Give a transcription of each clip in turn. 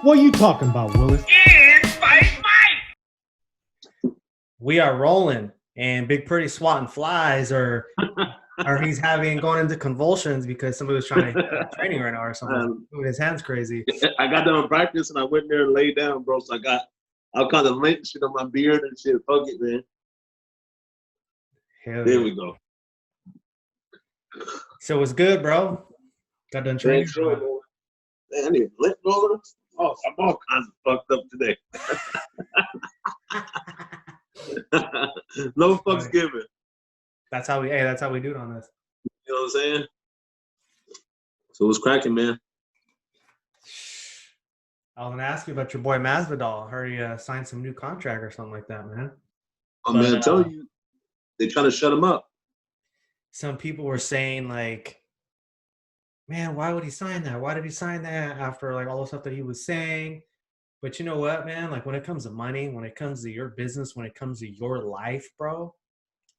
What are you talking about, Willis? It's Fight Mike. We are rolling, and Big Pretty swatting flies, or he's going into convulsions because somebody was trying to training right now or something. His hand's crazy. I got done practice and I went there and laid down, bro. So I kind of lint shit on my beard and shit. Fuck it, man. Hell There yeah. we go. So it was good, bro. Got done training. Sure, boy. Man, I need a lint roller. Oh, I'm all kinds of fucked up today. No fucks given. That's how we do it on this. You know what I'm saying? So what's cracking, man? I was gonna ask you about your boy Masvidal. I heard he signed some new contract or something like that, man. Man, I'm telling you, they're trying to shut him up. Some people were saying like, man, why would he sign that? Why did he sign that after like all the stuff that he was saying? But you know what, man? Like when it comes to money, when it comes to your business, when it comes to your life, bro,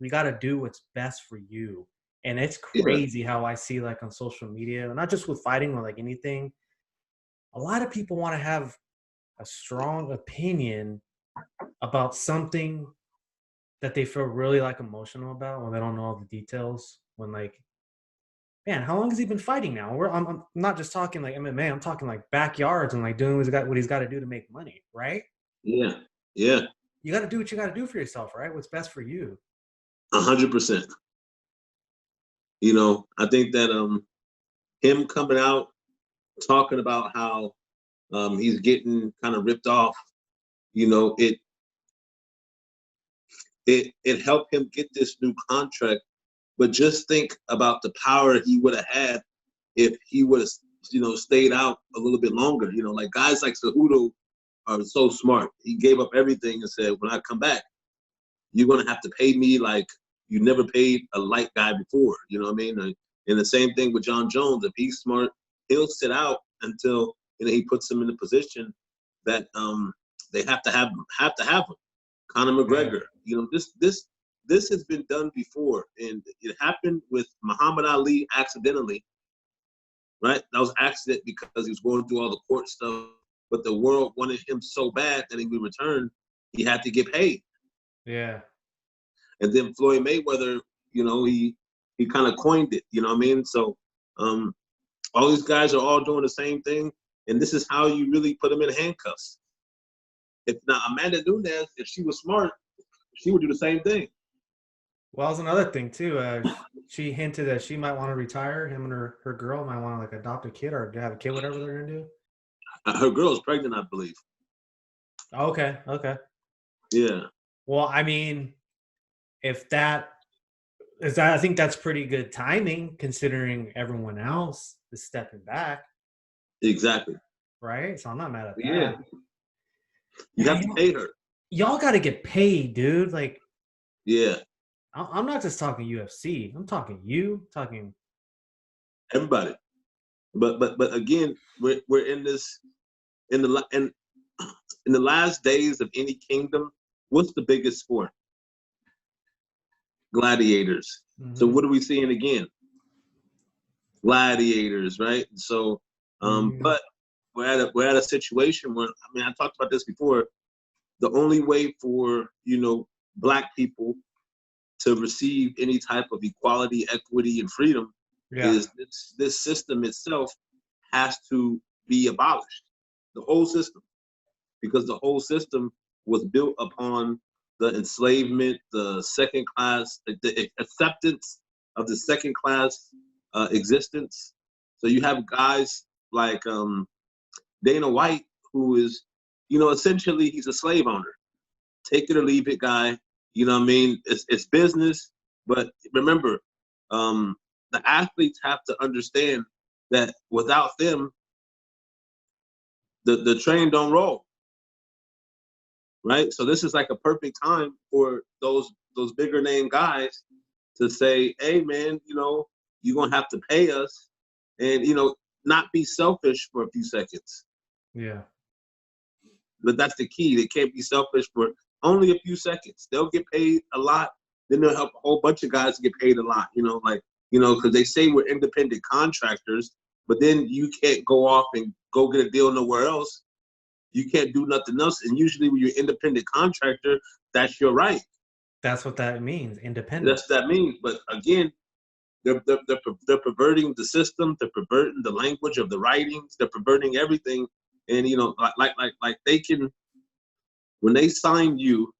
you got to do what's best for you. And it's crazy how I see like on social media, not just with fighting or like anything, a lot of people want to have a strong opinion about something that they feel really like emotional about when they don't know all the details. When like, man, how long has he been fighting now? I'm not just talking like MMA. I'm talking like backyards and like doing what he's got to do to make money, right? Yeah. You got to do what you got to do for yourself, right? What's best for you. 100%. You know, I think that him coming out talking about how he's getting kind of ripped off, you know, it helped him get this new contract. But just think about the power he would have had if he would have, you know, stayed out a little bit longer. You know, like guys like Cejudo are so smart. He gave up everything and said, when I come back, you're going to have to pay me like you never paid a light guy before. You know what I mean? And the same thing with John Jones. If he's smart, he'll sit out until, you know, he puts him in a position that they have to have him. Conor McGregor. You know, this has been done before, and it happened with Muhammad Ali accidentally, right? That was accident because he was going through all the court stuff, but the world wanted him so bad that he would return, he had to get paid. Yeah. And then Floyd Mayweather, you know, he kind of coined it, you know what I mean? So all these guys are all doing the same thing, and this is how you really put them in handcuffs. If now Amanda Nunes, if she was smart, she would do the same thing. Well, that's another thing too. She hinted that she might want to retire. Him and her girl might want to like adopt a kid or have a kid, whatever they're gonna do. Her girl's pregnant, I believe. Okay. Yeah. Well, I mean, if that is that, I think that's pretty good timing considering everyone else is stepping back. Exactly. Right. So I'm not mad at that. Yeah. You have to pay her. Y'all got to get paid, dude. Like. Yeah. I'm not just talking UFC. I'm talking talking everybody. But again, we're in this in the last days of any kingdom. What's the biggest sport? Gladiators. Mm-hmm. So what are we seeing again? Gladiators, right? So, but we're at a situation where, I mean, I talked about this before. The only way for, you know, Black people to receive any type of equality, equity, and freedom is this system itself has to be abolished. The whole system. Because the whole system was built upon the enslavement, the second class, the acceptance of the second class existence. So you have guys like Dana White, who is, you know, essentially he's a slave owner. Take it or leave it guy. You know what I mean? It's business, but remember, the athletes have to understand that without them, the train don't roll. Right? So this is like a perfect time for those bigger name guys to say, hey man, you know, you're gonna have to pay us and, you know, not be selfish for a few seconds. Yeah. But that's the key. They can't be selfish for only a few seconds. They'll get paid a lot. Then they'll help a whole bunch of guys get paid a lot, you know, like, you know, because they say we're independent contractors, but then you can't go off and go get a deal nowhere else you can't do nothing else. And usually when you're an independent contractor, that's your right. That's what that means, independent. That's what that means. But again, they're perverting the system. They're perverting the language of the writings. They're perverting everything. And, you know, like they can, when they sign you,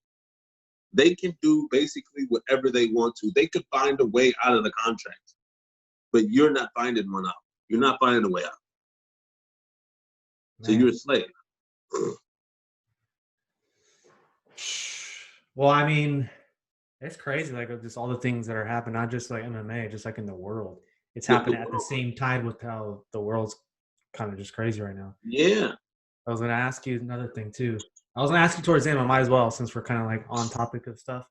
they can do basically whatever they want to. They could find a way out of the contract, but you're not finding one out. You're not finding a way out. So you're a slave. Well, I mean, it's crazy, like just all the things that are happening, not just like MMA, just like in the world. It's happening at the same time with how the world's kind of just crazy right now. Yeah. I was gonna ask you another thing too. I was gonna ask you towards the end, I might as well, since we're kind of like on topic of stuff.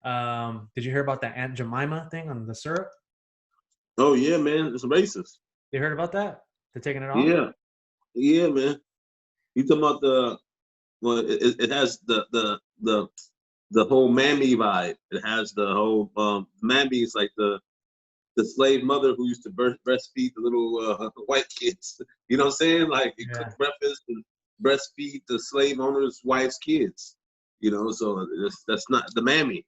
Did you hear about that Aunt Jemima thing on the syrup? Oh yeah, man, it's racist. You heard about that? They're taking it off? Yeah. Yeah, man. You talking about it has the whole mammy vibe. It has the whole mammy is like the slave mother who used to breastfeed the little white kids. You know what I'm saying? Like you cook breakfast and breastfeed the slave owner's wife's kids. You know, so that's not the mammy.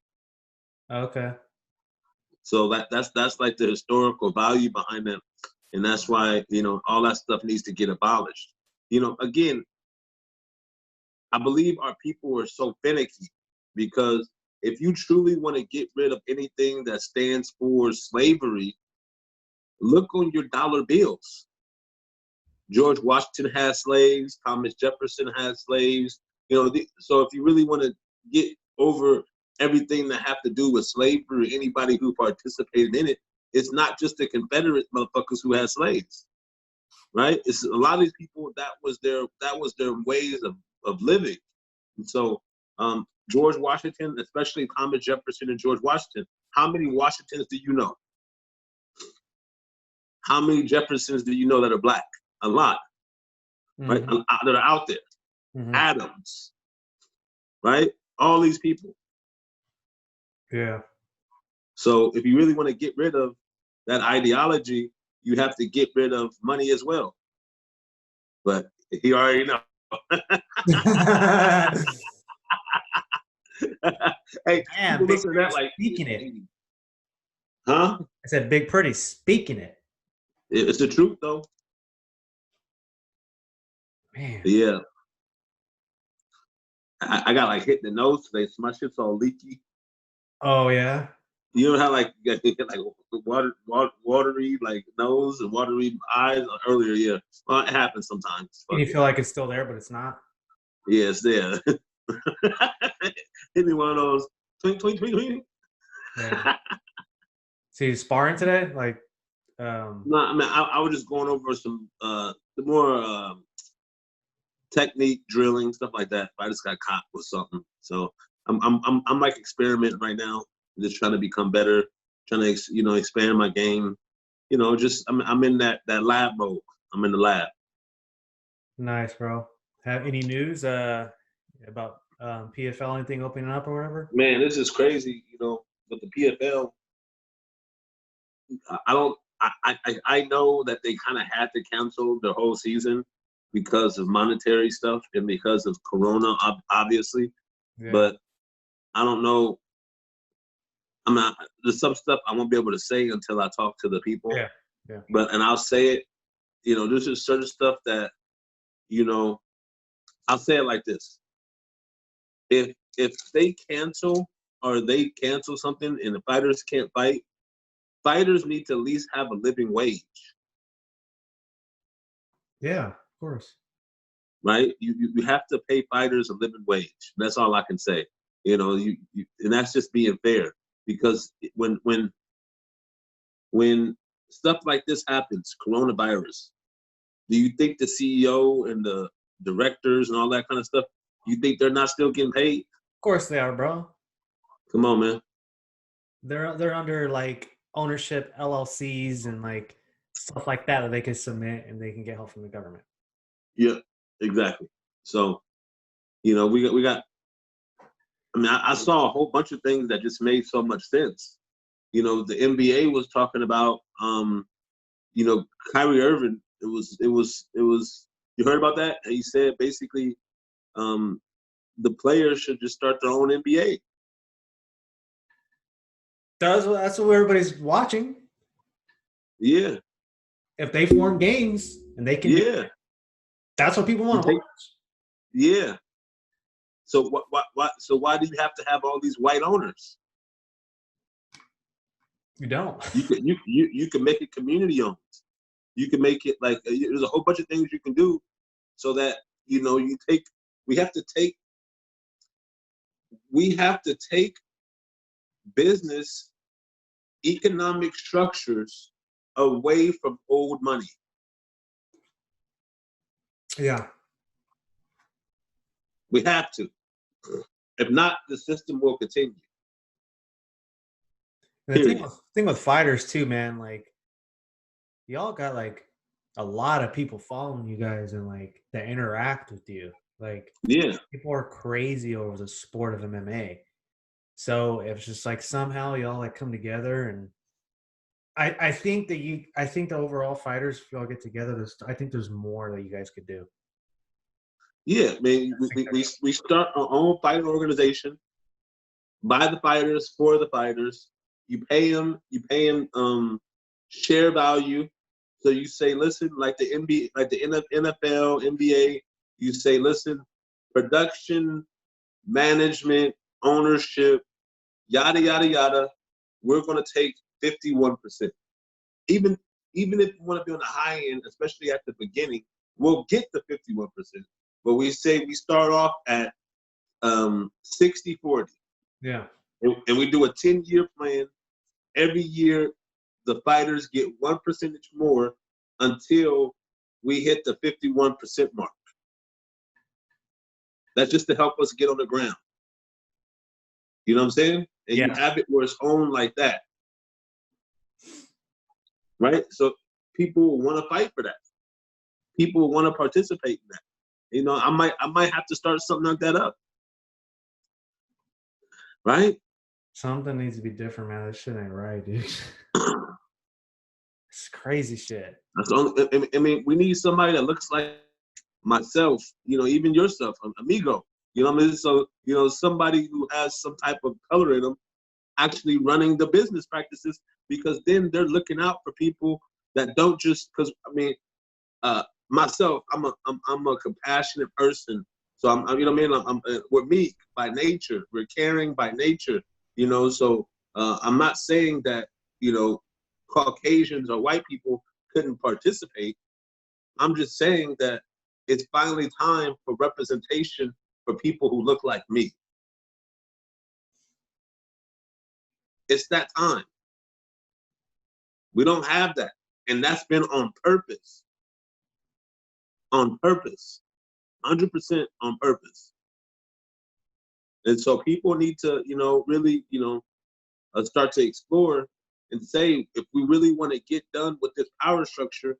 Okay. So that's like the historical value behind them. And that's why, you know, all that stuff needs to get abolished. You know, again, I believe our people are so finicky because if you truly want to get rid of anything that stands for slavery, look on your dollar bills. George Washington had slaves. Thomas Jefferson had slaves. You know, so if you really want to get over everything that have to do with slavery, anybody who participated in it, it's not just the Confederate motherfuckers who had slaves, right? It's a lot of these people that was their ways of living. And so George Washington, especially Thomas Jefferson and George Washington, how many Washingtons do you know? How many Jeffersons do you know that are black? A lot, right? That are out there. Adams, right? All these people. Yeah. So if you really want to get rid of that ideology, you have to get rid of money as well. But he already know. Hey, man, Big listen to that like speaking it. Huh? I said Big Pretty speaking it. It's the truth though. Man. Yeah. I got like hit in the nose today. So my shit's all leaky. Oh yeah. You know how like you get like watery like nose and watery eyes earlier? Yeah, well, it happens sometimes. And you feel like it's still there, but it's not. Yeah, it's there. Hit me one of those twink, twink, twink, twink. Yeah. So you sparring today? Like, no, I mean I was just going over some the more technique drilling stuff like that. I just got caught with something, so I'm like experimenting right now. Just trying to become better, trying to expand my game. You know, just I'm in that lab mode. I'm in the lab. Nice, bro. Have any news about PFL, anything opening up or whatever? Man, this is crazy. You know, with the PFL, I know that they kind of had to cancel the whole season because of monetary stuff and because of Corona, obviously. Yeah. But I don't know. There's some stuff I won't be able to say until I talk to the people. Yeah, yeah. And I'll say it, you know, this is certain stuff that, you know, I'll say it like this. If they cancel or they cancel something and the fighters can't fight, fighters need to at least have a living wage. Yeah, of course. Right? You have to pay fighters a living wage. That's all I can say. You know, and that's just being fair. Because when stuff like this happens, coronavirus, do you think the CEO and the directors and all that kind of stuff, you think they're not still getting paid? Of course they are, bro. Come on, man. They're under like ownership LLCs and like stuff like that they can submit and they can get help from the government. Yeah, exactly. So, you know, we got. I mean, I saw a whole bunch of things that just made so much sense. You know, the NBA was talking about, you know, Kyrie Irving. It was You heard about that? He said basically, the players should just start their own NBA. That's what everybody's watching. Yeah. If they form games and they can do Yeah. it, that's what people want to watch. Yeah. So why do you have to have all these white owners? You don't. You can make it community owned. You can make it like there's a whole bunch of things you can do so that we have to take business economic structures away from old money. Yeah. We have to. If not, the system will continue. And the thing with fighters too, man, like y'all got like a lot of people following you guys and like that interact with you. Like people are crazy over the sport of MMA. So it's just like somehow y'all like come together, and I think the overall fighters, if y'all get together, I think there's more that you guys could do. Yeah, I mean, we start our own fighting organization, by the fighters, for the fighters. You pay them share value. So you say, listen, like the NBA, like the NFL, NBA, you say, listen, production, management, ownership, yada, yada, yada, we're going to take 51%. Even if you want to be on the high end, especially at the beginning, we'll get the 51%. But we say we start off at 60-40. Yeah. And we do a 10-year plan. Every year, the fighters get 1% more until we hit the 51% mark. That's just to help us get on the ground. You know what I'm saying? And you have it where it's owned like that. Right? So people want to fight for that. People want to participate in that. You know, I might have to start something like that up. Right? Something needs to be different, man. This shit ain't right, dude. It's crazy shit. That's the I mean, we need somebody that looks like myself, you know, even yourself, amigo. You know what I mean? So, you know, somebody who has some type of color in them actually running the business practices, because then they're looking out for people that don't just, because, I mean, myself, I'm a compassionate person. So I'm you know what I mean? We're meek by nature. We're caring by nature, you know? So I'm not saying that, you know, Caucasians or white people couldn't participate. I'm just saying that it's finally time for representation for people who look like me. It's that time. We don't have that. And that's been on purpose. On purpose. 100% on purpose. And so people need to, you know, really, you know, start to explore and say, if we really want to get done with this power structure,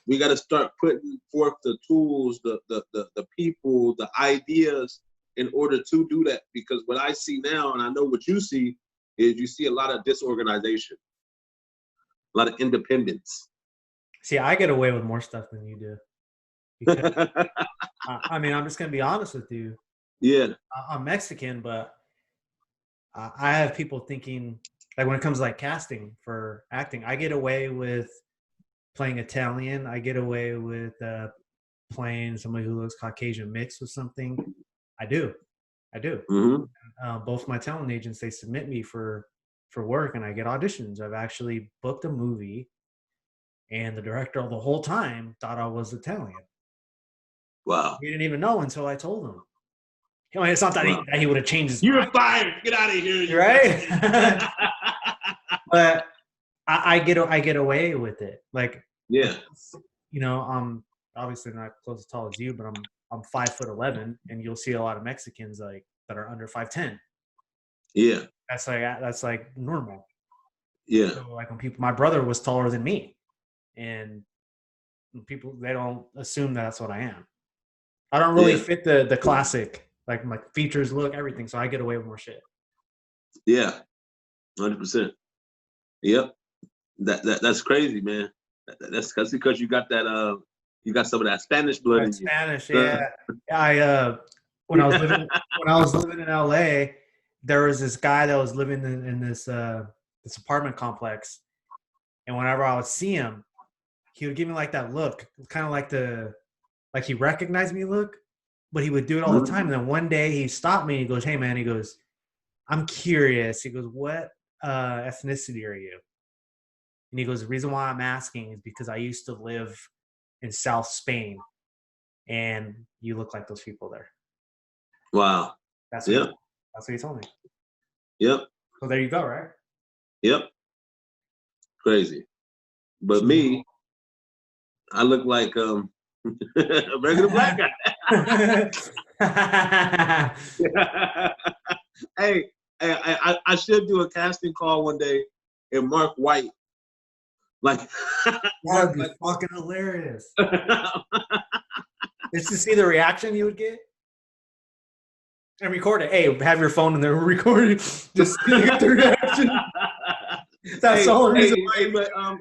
we got to start putting forth the tools, the people, the ideas in order to do that. Because what I see now, and I know what you see, is you see a lot of disorganization, a lot of independence. See, I get away with more stuff than you do. Because, I mean, I'm just going to be honest with you. Yeah. I'm Mexican, but I have people thinking, like when it comes to like casting for acting, I get away with playing Italian. I get away with playing somebody who looks Caucasian mixed with something. I do. Mm-hmm. Both my talent agents, they submit me for work, and I get auditions. I've actually booked a movie, and the director the whole time thought I was Italian. Wow. He didn't even know until I told him. I mean, it's not that he would have changed his You're mind. fired. Get out of here. Right? But I get away with it. Like, yeah. You know, I'm obviously not close as tall as you, but I'm 5'11", and you'll see a lot of Mexicans like that are under 5'10". Yeah. That's like normal. Yeah. So like when my brother was taller than me, and people, they don't assume that's what I am. I don't really fit the classic, like my features, look, everything. So I get away with more shit. Yeah. 100%. Yep. That's crazy, man. That's because you got that You got some of that Spanish blood in you. Spanish, yeah. I when I was living in LA, there was this guy that was living in this this apartment complex, and whenever I would see him, he would give me like that look, kind of like he recognized me look, but he would do it all the time. And then one day he stopped me and he goes, "Hey man," he goes, "I'm curious." He goes, "What ethnicity are you?" And he goes, "The reason why I'm asking is because I used to live in South Spain, and you look like those people there." Wow. That's what that's what he told me. Yep. So there you go, right? Yep. Crazy. But me, I look like a regular black guy. Hey, I should do a casting call one day and Mark White. Like that would be fucking hilarious. Just to see the reaction you would get. And record it. Hey, have your phone in there recording. Just get the reaction. That's the whole reason why.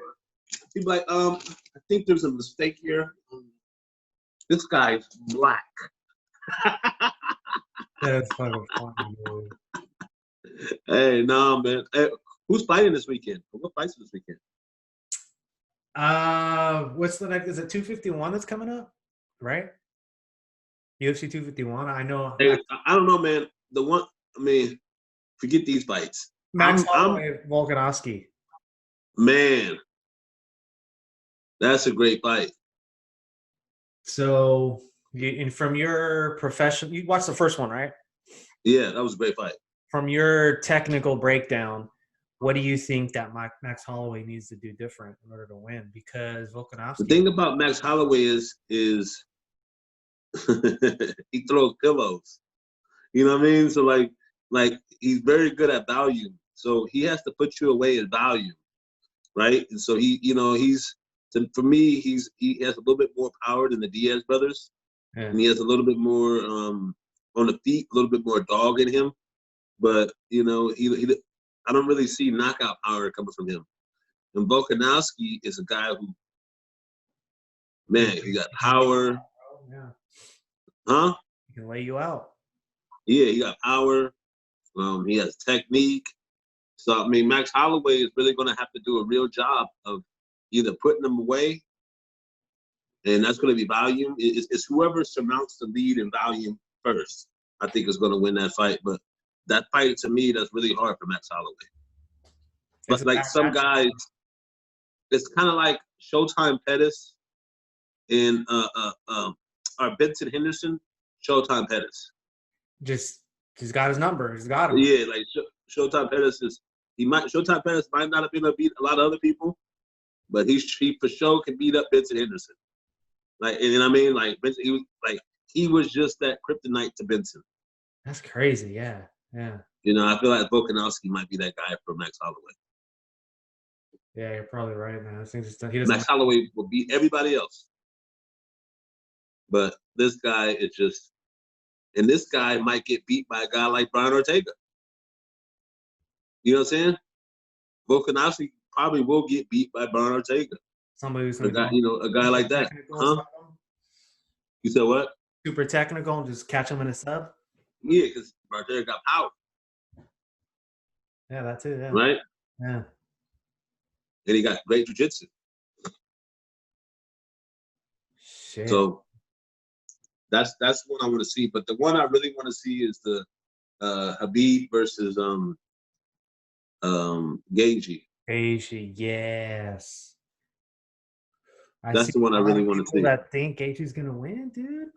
He's like, I think there's a mistake here. This guy's black. That's fucking funny, dude. Hey, no, man. Hey, who's fighting this weekend? What fights this weekend? What's the next? Is it 251 that's coming up? Right? UFC 251. I know. Hey, I don't know, man. The one, I mean, forget these fights. Max Holloway, Volkanovski. Man, that's a great fight. So, and from your profession, you watched the first one, right? Yeah, that was a great fight. From your technical breakdown, what do you think that Max Holloway needs to do different in order to win? Because Volkanovski. The thing about Max Holloway is he throws pillows. You know what I mean? So like he's very good at volume. So he has to put you away at volume, right? And so for me, he has a little bit more power than the Diaz brothers, and he has a little bit more on the feet, a little bit more dog in him. But he I don't really see knockout power coming from him. And Volkanovski is a guy who, man, he got power. Yeah. Huh? He can lay you out. Yeah, he got power. He has technique. So, I mean, Max Holloway is really going to have to do a real job of either putting him away, and that's going to be volume. It's whoever surmounts the lead in volume first, I think, is going to win that fight. But that fight, to me, that's really hard for Max Holloway. But like some guys, it's kind of like Showtime Pettis and Benson Henderson. Showtime Pettis. He's got his number. He's got him. Yeah, like Showtime Pettis Showtime Pettis might not have been able to beat a lot of other people, but he for sure can beat up Benson Henderson. Like, and I mean, like Benson, he was just that kryptonite to Benson. That's crazy. Yeah. You know, I feel like Volkanovski might be that guy for Max Holloway. Yeah, you're probably right, man. Max Holloway will beat everybody else, but this guy is just. And this guy might get beat by a guy like Brian Ortega. You know what I'm saying? Volkanovski probably will get beat by Brian Ortega. Somebody who's a guy like that. Huh? You said what? Super technical and just catch him in a sub? Yeah, because Brian Ortega got power. Yeah, that's it. Yeah. Right? Yeah. And he got great jiu-jitsu. Shit. So that's what I want to see. But the one I really want to see is the Khabib versus Gaethje. Gaethje, yes. That's the one I really want to see. That think Gaethje's gonna win, dude.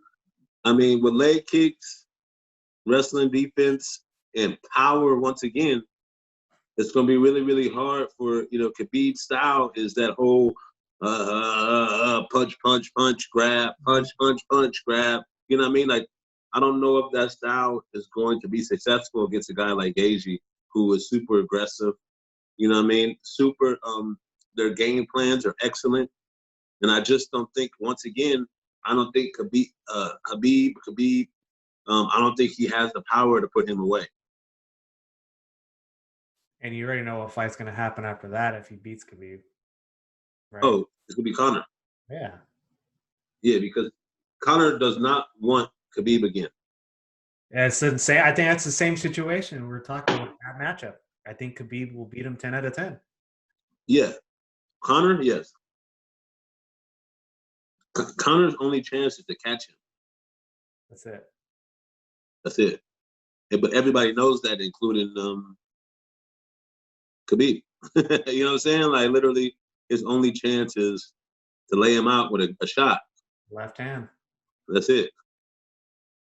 I mean, with leg kicks, wrestling defense, and power once again, it's gonna be really, really hard for Khabib's style is that whole punch, punch, punch, grab, punch, punch, punch, grab. You know what I mean? Like, I don't know if that style is going to be successful against a guy like Gaethje, who is super aggressive. You know what I mean? Super. Their game plans are excellent, and I just don't think. Once again, I don't think Khabib. I don't think he has the power to put him away. And you already know what fight's gonna happen after that if he beats Khabib. Right? Oh, it's gonna be Conor. Yeah. Yeah, because Conor does not want Khabib again. It's insane. I think that's the same situation we're talking about that matchup. I think Khabib will beat him 10 out of 10. Yeah, Conor, yes. Conor's only chance is to catch him. That's it. That's it. But everybody knows that, including Khabib. You know what I'm saying? Like literally, his only chance is to lay him out with a shot. Left hand. That's it.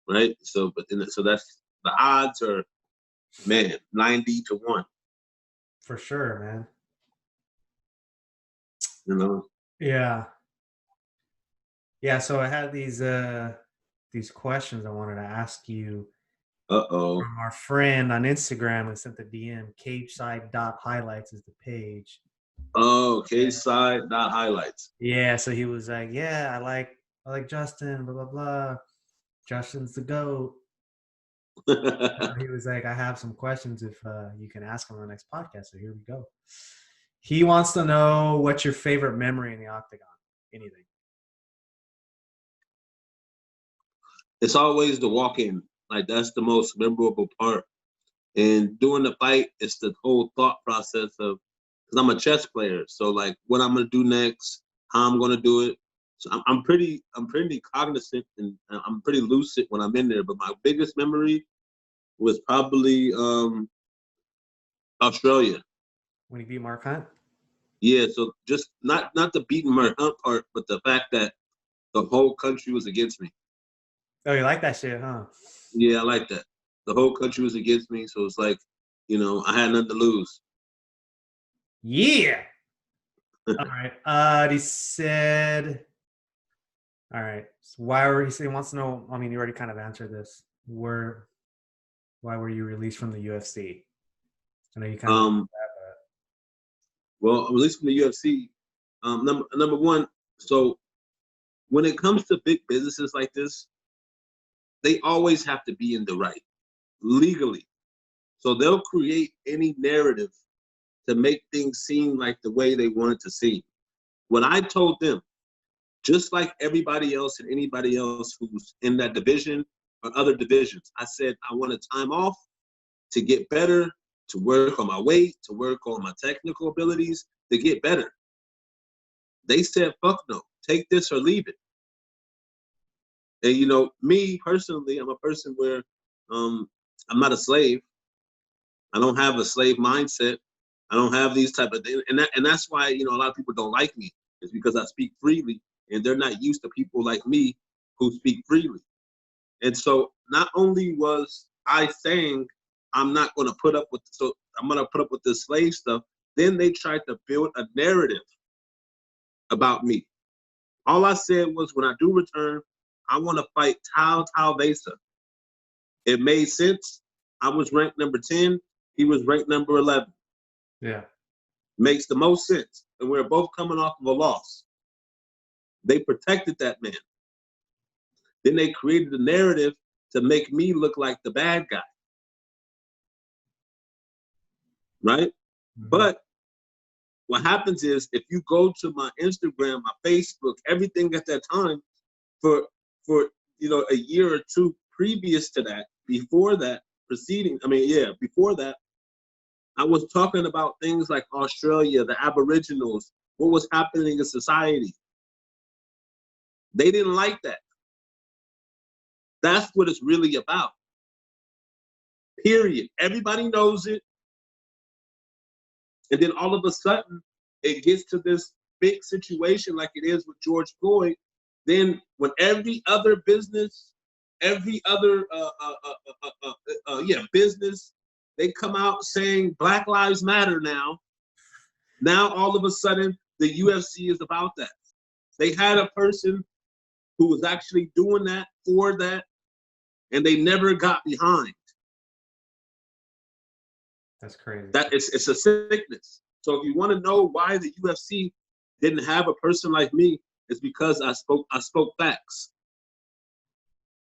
Right. So, so that's the odds are, man, 90-1. For sure, man. You know. Yeah. Yeah. So I had these questions I wanted to ask you. Uh-oh. From our friend on Instagram who sent the DM. Cageside.highlights is the page. Oh, K-side dot highlights. Yeah, so he was like, "Yeah, I like Justin, blah blah blah. Justin's the GOAT." He was like, "I have some questions if you can ask him on the next podcast." So here we go. He wants to know what's your favorite memory in the octagon. Anything? It's always the walk-in. Like that's the most memorable part. And during the fight, it's the whole thought process of, because I'm a chess player, so like what I'm gonna do next, how I'm gonna do it. So I'm pretty cognizant and I'm pretty lucid when I'm in there. But my biggest memory was probably Australia. When you beat Mark Hunt? Yeah, so just not the beating Mark Hunt part, but the fact that the whole country was against me. Oh, you like that shit, huh? Yeah, I like that. The whole country was against me, so it's like, I had nothing to lose. Yeah. All right. He said, all right. So he wants to know, I mean, you already kind of answered this. Why were you released from the UFC? I know you kind of well, released from the UFC. Number one, so when it comes to big businesses like this, they always have to be in the right legally. So they'll create any narrative to make things seem like the way they want it to seem. What I told them, just like everybody else and anybody else who's in that division or other divisions, I said I want a time off to get better, to work on my weight, to work on my technical abilities, to get better. They said, fuck no, take this or leave it. And me personally, I'm a person where I'm not a slave. I don't have a slave mindset. I don't have these type of things. And that's why, a lot of people don't like me, is because I speak freely and they're not used to people like me who speak freely. And so not only was I saying I'm not going to put up with, so I'm going to put up with this slave stuff, then they tried to build a narrative about me. All I said was, when I do return, I want to fight Tal Vesa. It made sense. I was ranked number 10. He was ranked number 11. Yeah. Makes the most sense. And we're both coming off of a loss. They protected that man. Then they created a narrative to make me look like the bad guy. Right? Mm-hmm. But what happens is, if you go to my Instagram, my Facebook, everything at that time, for a year or two previous to that, before that, I was talking about things like Australia, the Aboriginals, what was happening in society. They didn't like that. That's what it's really about. Period. Everybody knows it. And then all of a sudden, it gets to this big situation like it is with George Floyd. Then when every other business, business, they come out saying Black Lives Matter now. Now all of a sudden, the UFC is about that. They had a person who was actually doing that for that, and they never got behind. That's crazy. It's a sickness. So if you want to know why the UFC didn't have a person like me, it's because I spoke facts.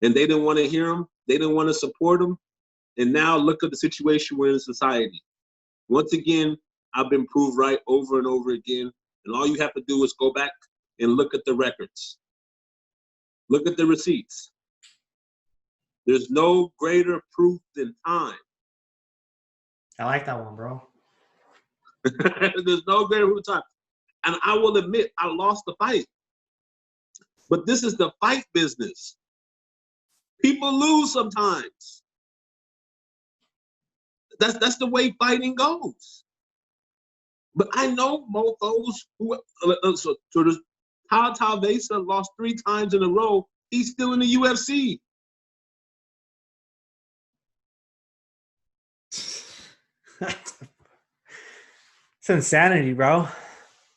And they didn't want to hear them. They didn't want to support them. And now look at the situation we're in society. Once again, I've been proved right over and over again. And all you have to do is go back and look at the records. Look at the receipts. There's no greater proof than time. I like that one, bro. There's no greater proof than time. And I will admit, I lost the fight. But this is the fight business. People lose sometimes. That's the way fighting goes. But I know mofos who, so there's Vesa lost 3 times in a row. He's still in the UFC. It's insanity, bro.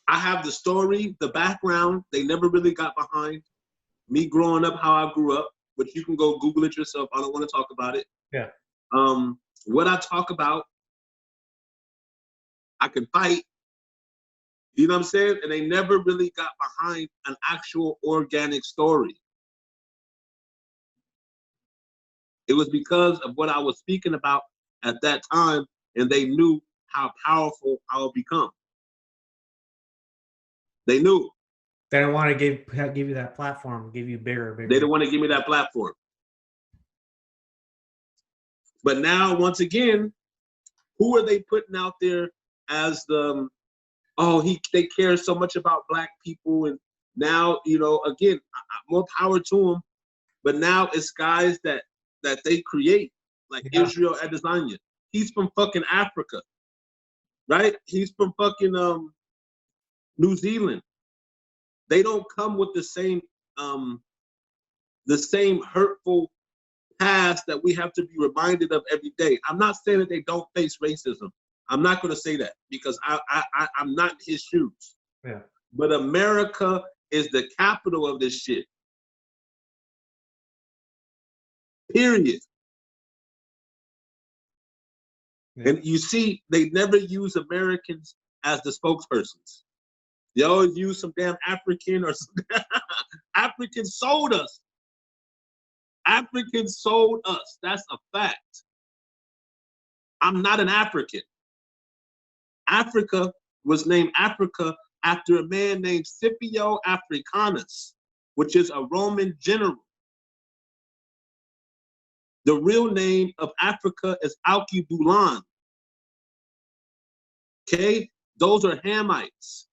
I have the story, the background. They never really got behind me growing up, how I grew up, but you can go Google it yourself. I don't want to talk about it. Yeah. What I talk about, I can fight. You know what I'm saying? And they never really got behind an actual organic story. It was because of what I was speaking about at that time, and they knew how powerful I would become. They knew. They don't want to give you that platform, give you bigger. They didn't want to give me that platform. But now, once again, who are they putting out there as the, they care so much about black people, and now, you know, again, more power to them. But now it's guys that they create, like Israel Adesanya. He's from fucking Africa, right? He's from fucking New Zealand. They don't come with the same hurtful past that we have to be reminded of every day. I'm not saying that they don't face racism. I'm not going to say that because I'm not in his shoes. Yeah. But America is the capital of this shit. Period. Yeah. And you see, they never use Americans as the spokespersons. They always use some damn African or some Africans sold us. Africans sold us. That's a fact. I'm not an African. Africa was named Africa after a man named Scipio Africanus, which is a Roman general. The real name of Africa is Alkebulan. Okay? Those are Hamites.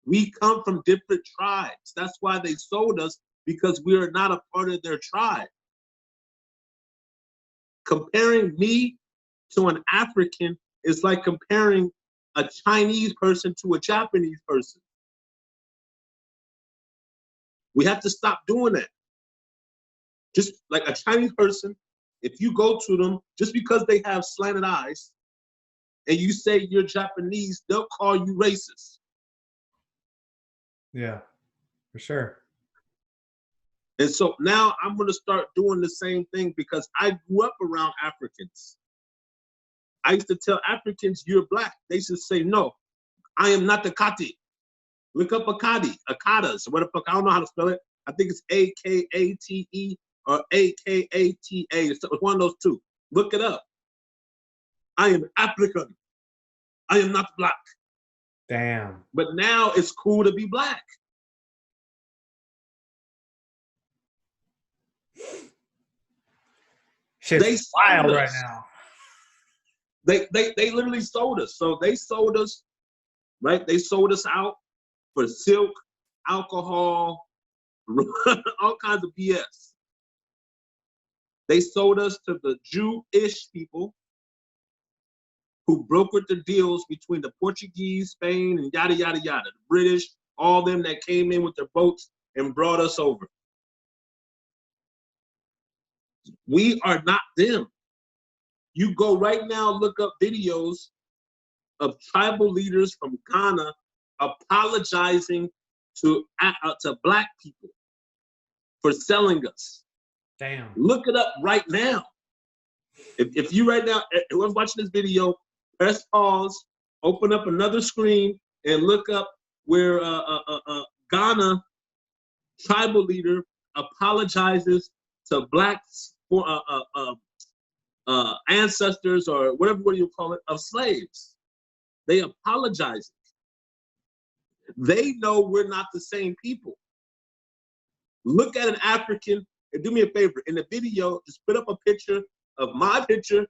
We come from different tribes. That's why they sold us, because we are not a part of their tribe. Comparing me to an African is like comparing a Chinese person to a Japanese person. We have to stop doing that. Just like a Chinese person, if you go to them, just because they have slanted eyes and you say you're Japanese, they'll call you racist. Yeah, for sure. And so now I'm going to start doing the same thing because I grew up around Africans. I used to tell Africans, you're black. They should say, no, I am not a Kati. Look up Akati, Akatas, what the fuck, I don't know how to spell it. I think it's A-K-A-T-E or A-K-A-T-A. It's one of those two. Look it up. I am African. I am not black. Damn. But now it's cool to be black. Shit's wild right now. They literally sold us. So they sold us, right? They sold us out for silk, alcohol, all kinds of BS. They sold us to the Jewish people who brokered the deals between the Portuguese, Spain, and yada, yada, yada. The British, all them that came in with their boats and brought us over. We are not them. You go right now, look up videos of tribal leaders from Ghana apologizing to black people for selling us. Damn. Look it up right now. If you right now, whoever's watching this video, press pause, open up another screen, and look up where Ghana tribal leader apologizes to blacks for ancestors or whatever you call it of slaves. They apologize. They know we're not the same people. Look at an African and do me a favor. In the video, just put up a picture of my picture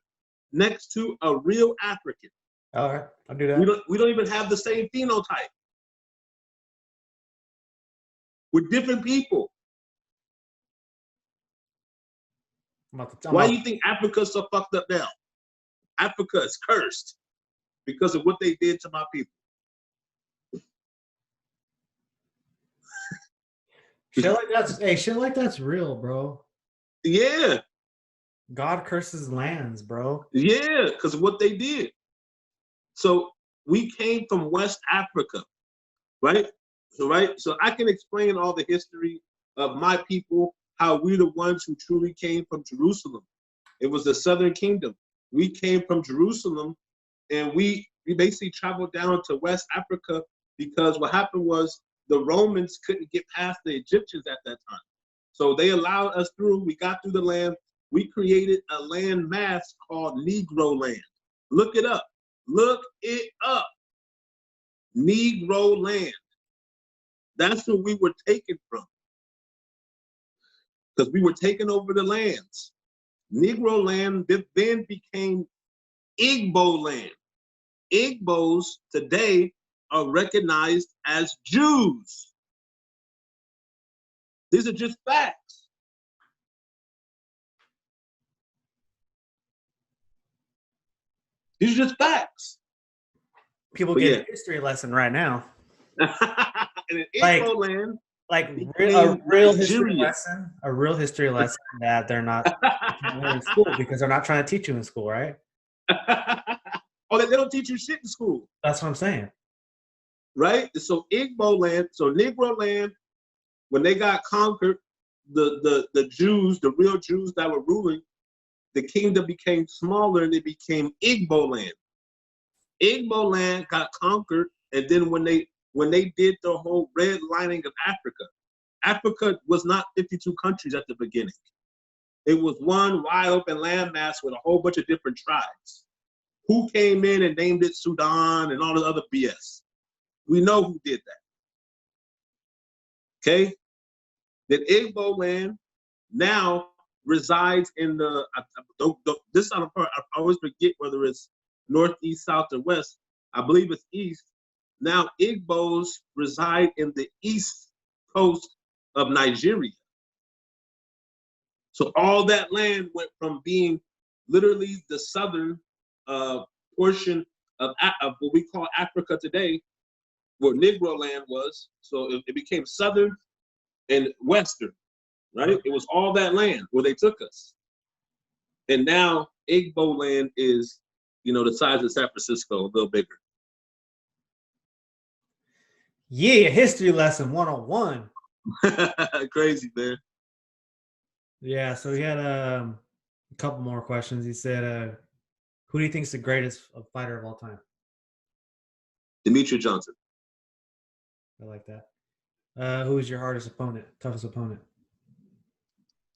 next to a real African. All right, I'll do that. We don't even have the same phenotype. We're different people. Why do you think Africa's so fucked up now? Africa is cursed because of what they did to my people. Shit like that's real, bro. Yeah. God curses lands, bro. Yeah, because of what they did. So we came from West Africa, right? So I can explain all the history of my people, how we're the ones who truly came from Jerusalem. It was the Southern Kingdom. We came from Jerusalem, and we basically traveled down to West Africa because what happened was the Romans couldn't get past the Egyptians at that time. So they allowed us through. We got through the land. We created a land mass called Negro land. Look it up. Look it up. Negro land. That's where we were taken from. Because we were taking over the lands. Negro land then became Igbo land. Igbos today are recognized as Jews. These are just facts. These are just facts. People get a history lesson right now. And in Igbo land, like a real history lesson that they're not in school because they're not trying to teach you in school, right? Oh, they don't teach you shit in school. That's what I'm saying. Right? So Igbo land, so Negro land, when they got conquered, the Jews, the real Jews that were ruling, the kingdom became smaller and it became Igbo land. Igbo land got conquered, and then when they did the whole redlining of Africa was not 52 countries at the beginning. It was one wide open landmass with a whole bunch of different tribes. Who came in and named it Sudan and all the other BS? We know who did that. Okay? That Igbo land now resides in the, this I always forget whether it's north, east, south, or west. I believe it's east. Now Igbos reside in the east coast of Nigeria. So all that land went from being literally the southern portion of what we call Africa today, where Negro land was. So it became southern and western, right? It was all that land where they took us. And now Igbo land is, the size of San Francisco, a little bigger. Yeah, history lesson 101. Crazy, man. Yeah, so he had a couple more questions. He said, who do you think is the greatest fighter of all time? Demetrius Johnson. I like that. Who is your toughest opponent?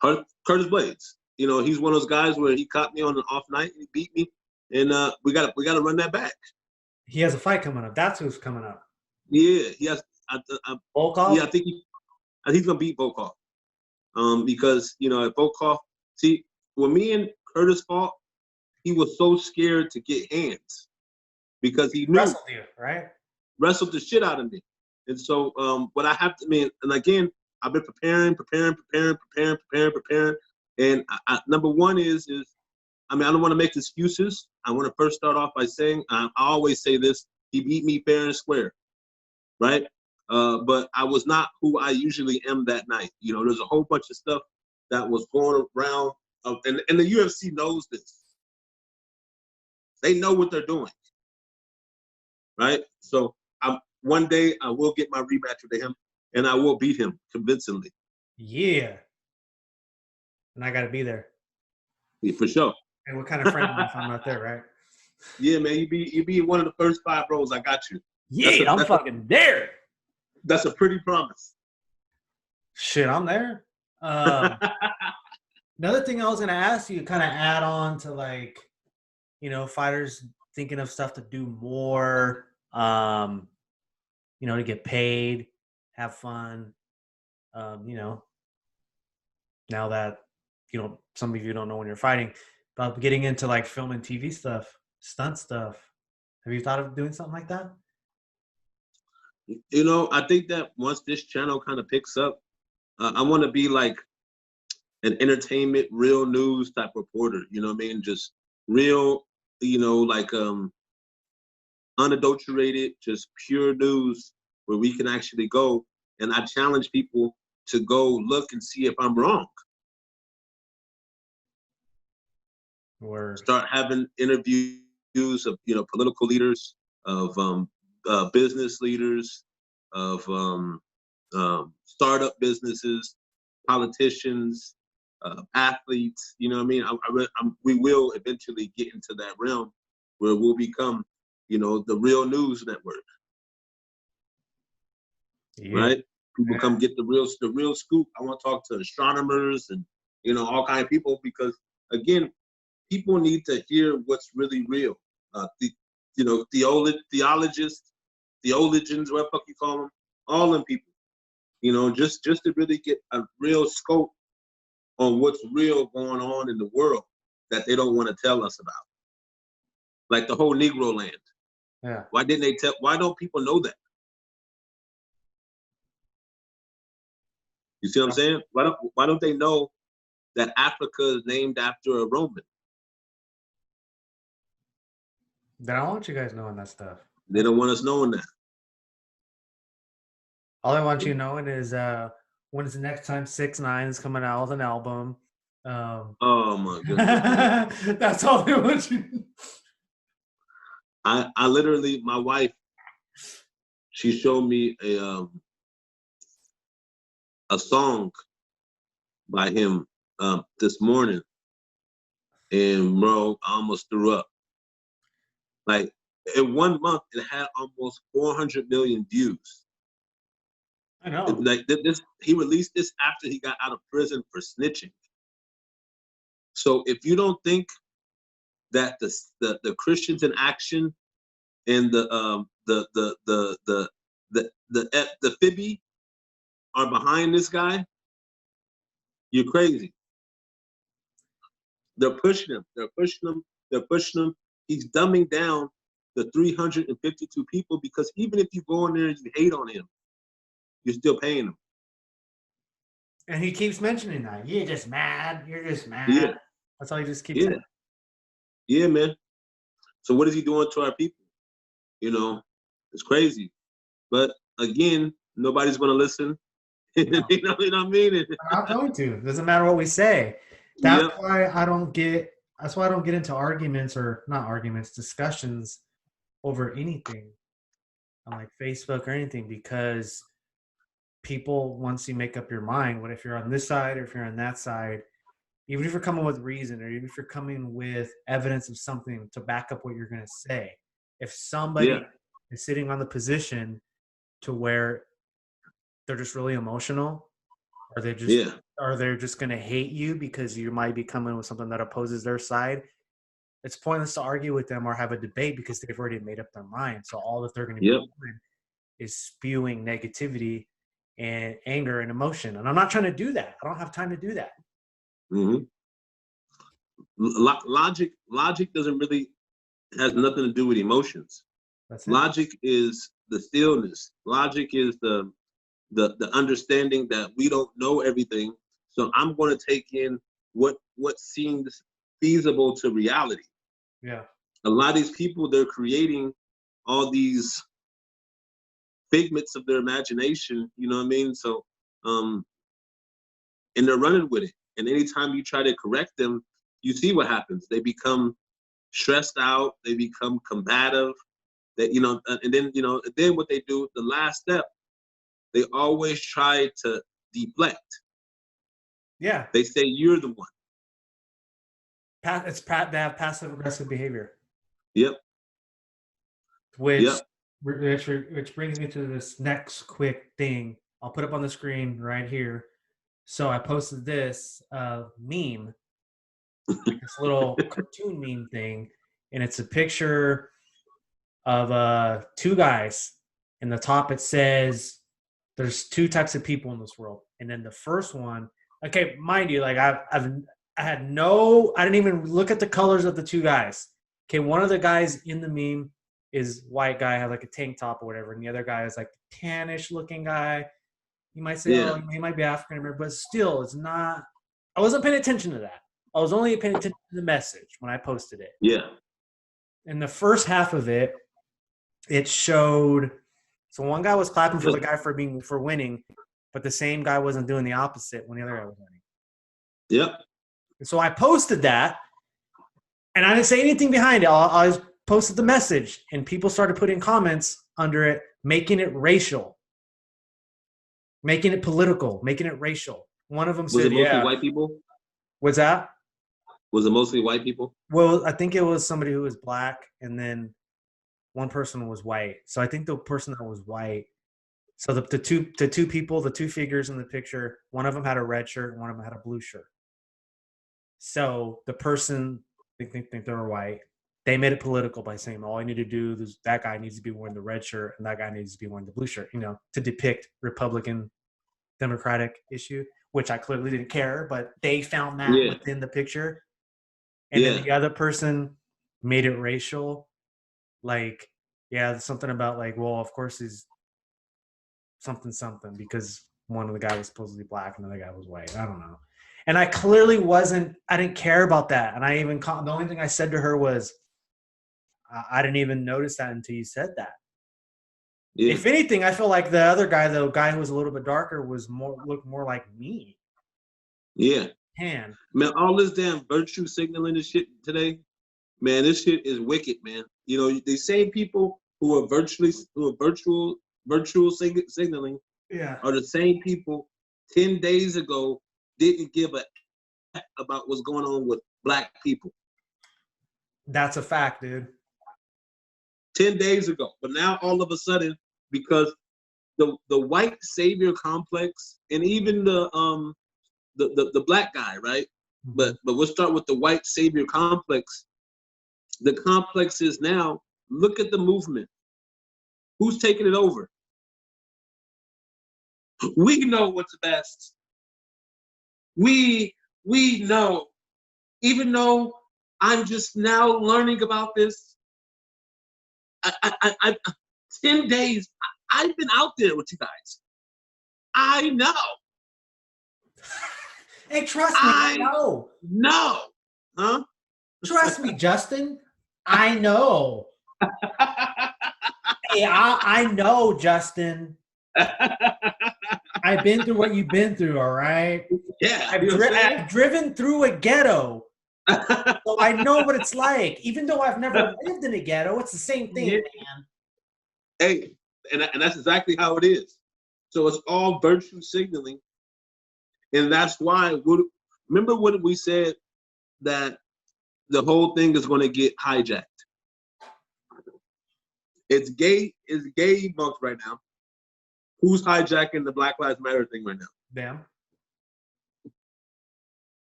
Curtis Blades. He's one of those guys where he caught me on an off night, he beat me, and we got to run that back. He has a fight coming up. That's who's coming up. Yeah, he has. Volkov? Yeah, I think he's gonna beat Volkov. Because at Volkov, see, when me and Curtis fought, he was so scared to get hands because he knew wrestled you, right? Wrestled the shit out of me. And so, what I have to and again, I've been preparing. And number one is I don't want to make excuses. I want to first start off by saying, I always say this: he beat me fair and square, right? But I was not who I usually am that night. There's a whole bunch of stuff that was going around, and the UFC knows this. They know what they're doing, right? So one day I will get my rematch with him, and I will beat him convincingly. Yeah. And I got to be there. Yeah, for sure. And what kind of friend am I if I'm not there, right? Yeah, man, you be one of the first 5 rows. I got you. Yeah, I'm fucking there. That's a pretty promise. Shit, I'm there. Another thing I was gonna ask you, kind of add on to fighters thinking of stuff to do more, to get paid, have fun, now that some of you don't know when you're fighting, about getting into like film and TV stuff, stunt stuff. Have you thought of doing something like that? I think that once this channel kind of picks up, I want to be like an entertainment, real news type reporter. You know what I mean? Just real, like unadulterated, just pure news where we can actually go. And I challenge people to go look and see if I'm wrong. Or Start having interviews of political leaders, of business leaders, of startup businesses, politicians, athletes. You know what I mean? We will eventually get into that realm where we'll become, the real news network. yeah. Right? People come get the real scoop. I want to talk to astronomers and all kinds of people, because again, people need to hear what's really real. Theologians, whatever fuck you call them, all them people. Just to really get a real scope on what's real going on in the world that they don't want to tell us about. Like the whole Negro land. Yeah. Why don't people know that? You see what I'm saying? Why don't they know that Africa is named after a Roman? They don't want you guys knowing that stuff. They don't want us knowing that. All I want you knowing is when is the next time 6ix9ine is coming out with an album. Oh my goodness. That's all they want you. I literally, my wife, she showed me a song by him this morning, and bro, I almost threw up. Like in 1 month, it had almost 400 million views. I know. Like this, he released this after he got out of prison for snitching. So if you don't think that the Christians in Action and the Fibby are behind this guy, you're crazy. They're pushing him. They're pushing him. They're pushing him. He's dumbing down the 352 people, because even if you go in there and you hate on him, you're still paying him. And he keeps mentioning that. You're just mad. You're just mad. Yeah. That's all he just keeps saying. Yeah, man. So what is he doing to our people? It's crazy. But again, nobody's going to listen. No. You know what I mean? We're not going to. It doesn't matter what we say. That's why I don't get into arguments, or not arguments, discussions over anything on like Facebook or anything, because people, once you make up your mind, what if you're on this side or if you're on that side, even if you're coming with reason, or even if you're coming with evidence of something to back up what you're going to say, if somebody is sitting on the position to where they're just really emotional, or they're just going to hate you because you might be coming with something that opposes their side, it's pointless to argue with them or have a debate, because they've already made up their mind. So all that they're going to be doing is spewing negativity and anger and emotion. And I'm not trying to do that. I don't have time to do that. Mm-hmm. Logic doesn't really, has nothing to do with emotions. Logic is the stillness. Logic is the understanding that we don't know everything. So I'm going to take in what seems feasible to reality. Yeah. A lot of these people, they're creating all these figments of their imagination, you know what I mean? So, and they're running with it. And anytime you try to correct them, you see what happens. They become stressed out. They become combative. And then what they do, the last step, they always try to deflect. Yeah. They say you're the one. They have passive aggressive behavior. Yep. Which brings me to this next quick thing. I'll put up on the screen right here. So I posted this meme, this little cartoon meme thing, and it's a picture of two guys. In the top, it says there's two types of people in this world, and then the first one Okay, mind you, like I didn't even look at the colors of the two guys. Okay, one of the guys in the meme is white guy, had like a tank top or whatever, and the other guy is like tannish looking guy. You might say, Yeah. oh, he might be African American, but still, it's not. I wasn't paying attention to that. I was only paying attention to the message when I posted it. Yeah. In the first half of it, it showed. So one guy was clapping for the guy for winning, but the same guy wasn't doing the opposite when the other guy was winning. Yep. And so I posted that, and I didn't say anything behind it. I just posted the message, and people started putting comments under it, making it racial, making it political, making it racial. One of them Was said, it mostly "Yeah." white people? What's that? Was it mostly white people? Well, I think it was somebody who was black, and then one person was white. So I think the person that was white. So the two people, the two figures in the picture, one of them had a red shirt, and one of them had a blue shirt. So the person think they were white. They made it political by saying all I need to do is that guy needs to be wearing the red shirt and that guy needs to be wearing the blue shirt, to depict Republican Democratic issue, which I clearly didn't care, but they found that within the picture. And then the other person made it racial. Like, something about like, well, of course he's something because one of the guys was supposedly black and the other guy was white. I don't know. And I clearly I didn't care about that. And the only thing I said to her was, I didn't even notice that until you said that. Yeah. If anything, I feel like the other guy, the guy who was a little bit darker, looked more like me. Yeah. Man, all this damn virtue signaling and shit today, man, this shit is wicked, man. The same people who are virtual signaling are the same people 10 days ago didn't give a about what's going on with black people. That's a fact, dude. 10 days ago. But now all of a sudden, because the white savior complex and even the black guy, right? But we'll start with the white savior complex. The complex is now, look at the movement. Who's taking it over? We know what's best. We know. Even though I'm just now learning about this, I 10 days, I've been out there with you guys. I know. Hey, trust me, I know. No. Huh? Trust me, Justin. I know. Hey, I know, Justin. I've been through what you've been through, all right? Yeah. I've driven through a ghetto. So I know what it's like. Even though I've never lived in a ghetto, it's the same thing, man. Hey, and that's exactly how it is. So it's all virtue signaling. And that's why, remember what we said, that the whole thing is going to get hijacked. It's gay month right now. Who's hijacking the Black Lives Matter thing right now? Damn.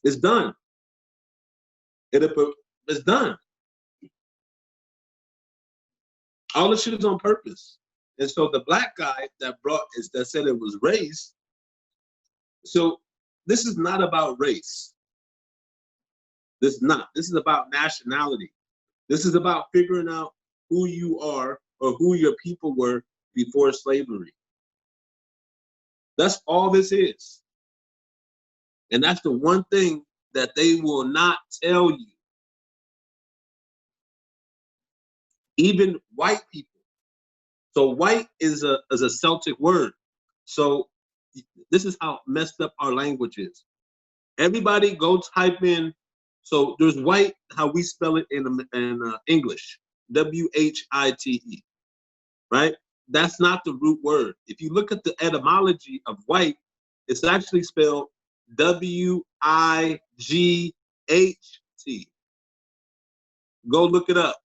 It's done. It's done. All the shit is on purpose. And so the black guy that said it was race. So this is not about race. This is not. This is about nationality. This is about figuring out who you are or who your people were before slavery. That's all this is. And that's the one thing that they will not tell you. Even white people. So white is a Celtic word. So this is how messed up our language is. Everybody go type in. So there's white, how we spell it in English, W-H-I-T-E, right? That's not the root word. If you look at the etymology of white, it's actually spelled W-I-G-H-T. Go look it up.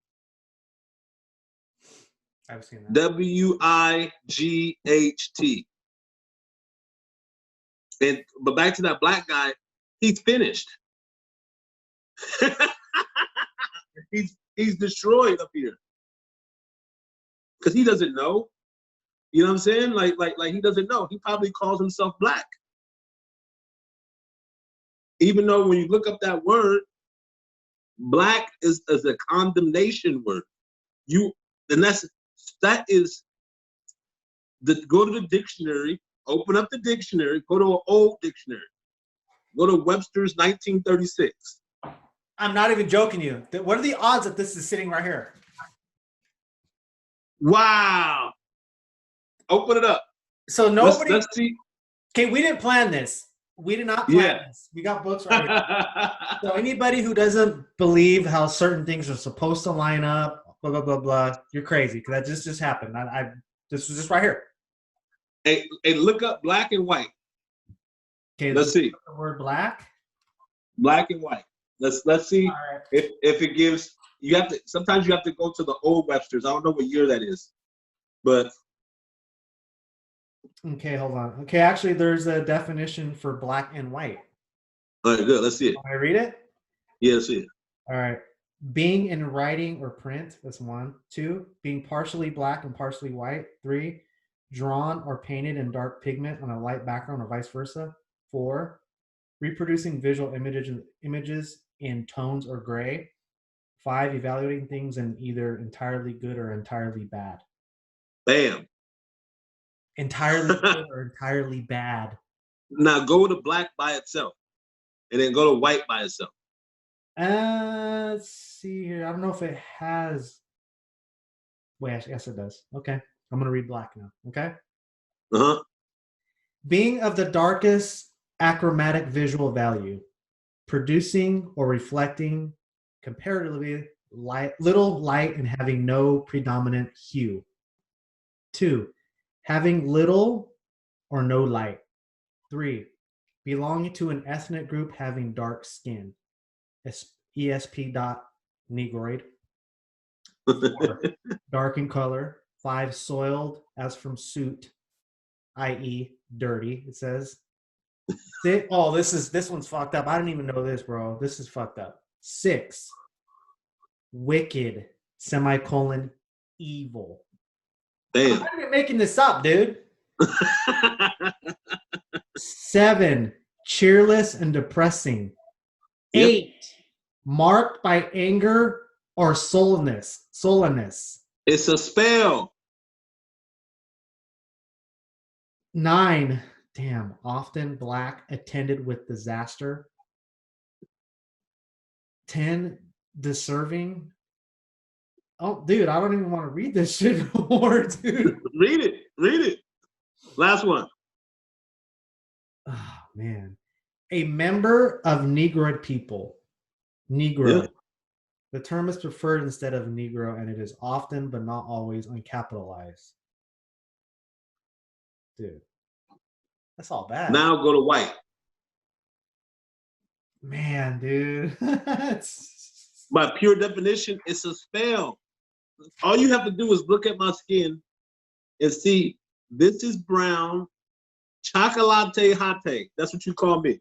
I've seen that. W-I-G-H-T. But back to that black guy, he's finished. he's destroyed up here. Because he doesn't know. You know what I'm saying? Like he doesn't know. He probably calls himself black. even though when you look up that word, black is a condemnation word. That is go to the dictionary, open up the dictionary, go to an old dictionary, go to Webster's 1936. I'm not even joking you. What are the odds that this is sitting right here? Wow. Open it up. So nobody. Let's see. Okay, we didn't plan this. We did not plan this. We got books right here. So anybody who doesn't believe how certain things are supposed to line up, blah blah blah blah, you're crazy because that just happened. This was just right here. Hey, look up black and white. Okay, let's see the word black. Black and white. Let's see right. if it gives. You have to. Sometimes you have to go to the old Webster's. I don't know what year that is, but. Okay, hold on. Okay, actually, there's a definition for black and white. All right, good. Let's see it. Can I read it? Yeah, let's see it. All right. Being in writing or print, that's 1. 2, being partially black and partially white. 3, drawn or painted in dark pigment on a light background or vice versa. 4, reproducing visual images in tones or gray. 5, evaluating things in either entirely good or entirely bad. Bam. Entirely good or entirely bad. Now go to black by itself, and then go to white by itself. Let's see here. I don't know if it has. Wait, yes, it does. Okay. I'm going to read black now. Okay. Uh-huh. Being of the darkest achromatic visual value, producing or reflecting comparatively little light and having no predominant hue. 2, having little or no light. 3, belonging to an ethnic group having dark skin. ESP.negroid. 4, dark in color. 5, soiled as from soot, i.e. dirty, it says. This one's fucked up. I didn't even know this, bro. This is fucked up. 6, wicked, semicolon, evil. Damn. I'm not making this up, dude. 7, cheerless and depressing. 8, marked by anger or sullenness. It's a spell. 9, damn, often black, attended with disaster. 10, deserving. Oh, dude, I don't even want to read this shit more, dude. Read it. Last one. Oh, man. A member of Negroid people. Negro. Yeah. The term is preferred instead of Negro, and it is often, but not always, uncapitalized. Dude, that's all bad. Now go to white. Man, dude. By pure definition, it's a spell. All you have to do is look at my skin and see this is brown, chocolate hate. That's what you call me.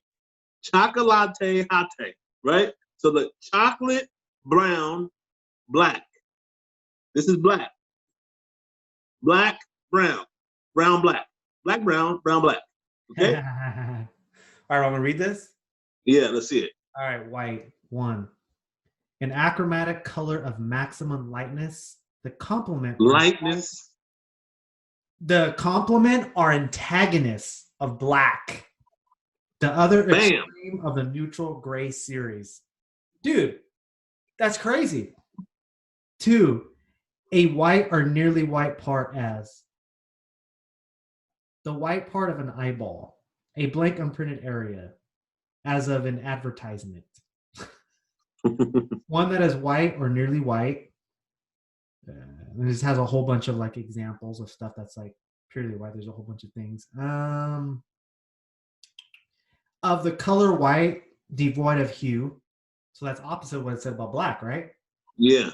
Chocolate hate, right? So the chocolate, brown, black. This is black. Black, brown. Brown, black. Black, brown, black. Okay? All right, I'm going to read this? Yeah, let's see it. All right, white. 1, an achromatic color of maximum lightness. The complement or antagonist of black. The other extreme of the neutral gray series. Dude, that's crazy. 2, a white or nearly white part as the white part of an eyeball, a blank unprinted area, as of an advertisement. One that is white or nearly white. This has a whole bunch of like examples of stuff that's like purely white. There's a whole bunch of things. Of the color white, devoid of hue. So that's opposite of what it said about black, right? Yeah.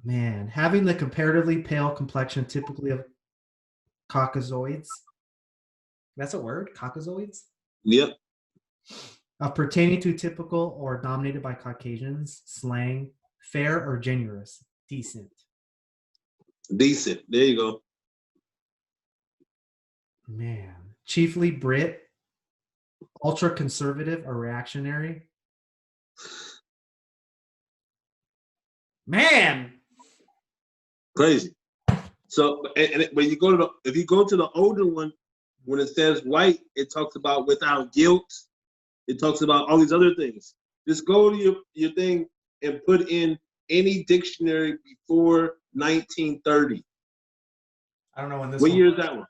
Man, having the comparatively pale complexion typically of Caucasoids. That's a word? Caucasoids? Yep. Pertaining to typical or dominated by Caucasians, slang, fair or generous, decent. Decent. There you go. Man. Chiefly Brit Ultra conservative or reactionary? Man, Crazy. So, when you go to if you go to the older one, when it says white, it talks about without guilt. It talks about all these other things. Just go to your thing and put in any dictionary before 1930. I don't know when this What one. year is that one?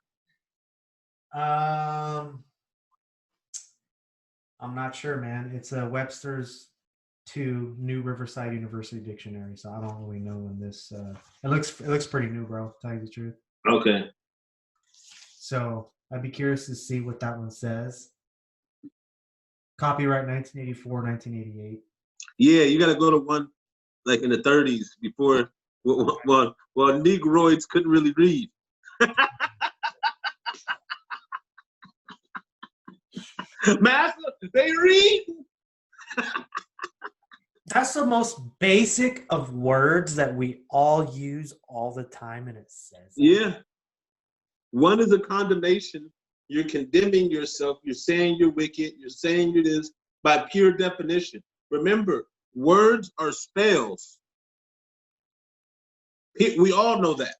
I'm not sure, man. It's a Webster's to New Riverside University Dictionary, so I don't really know when this. It looks pretty new, bro. To tell you the truth. Okay. So I'd be curious to see what that one says. Copyright 1984, 1988. Yeah, you got to go to one like in the 30s before. Well, Negroids couldn't really read. Master, they read. That's the most basic of words that we all use all the time, and it says that. Yeah. One is a condemnation. You're condemning yourself. You're saying you're wicked. You're saying you're this by pure definition. Remember, words are spells. We all know that.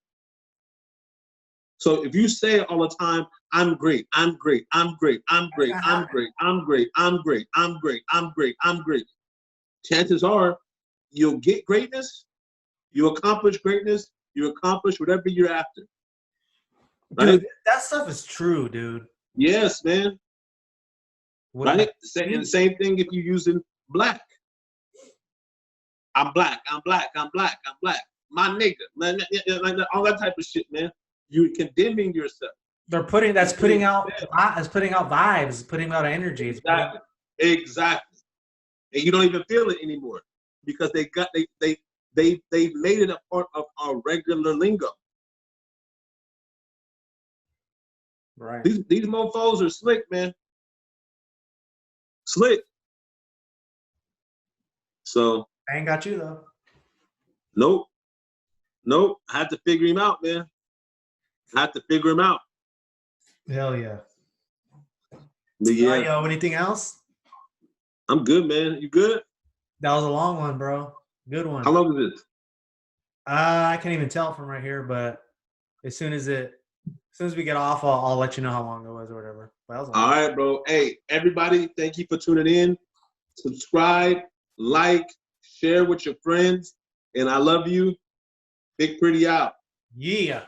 So if you say all the time, I'm great, I'm great, I'm great, I'm great, I'm great, I'm great, I'm great, I'm great, I'm great, I'm great, chances are you'll get greatness, you accomplish greatness, you accomplish whatever you're after. Right? Dude, that stuff is true, dude. Yes, man. Right? And the same thing if you're using black. I'm black, I'm black, I'm black, I'm black. My nigga, man, all that type of shit, man. You're condemning yourself. They're putting out vibes, putting out energy. Exactly. And you don't even feel it anymore because they made it a part of our regular lingo. Right. These mofos are slick, man. Slick. So I ain't got you though. Nope. I had to figure him out, man. I had to figure him out. Hell yeah. But yeah. Yo, anything else? I'm good, man. You good? That was a long one, bro. Good one. How long is this? I can't even tell from right here, but as soon as we get off, I'll let you know how long it was or whatever. All right, bro. Hey, everybody, thank you for tuning in. Subscribe, like, share with your friends, and I love you. Big Pretty out. Yeah.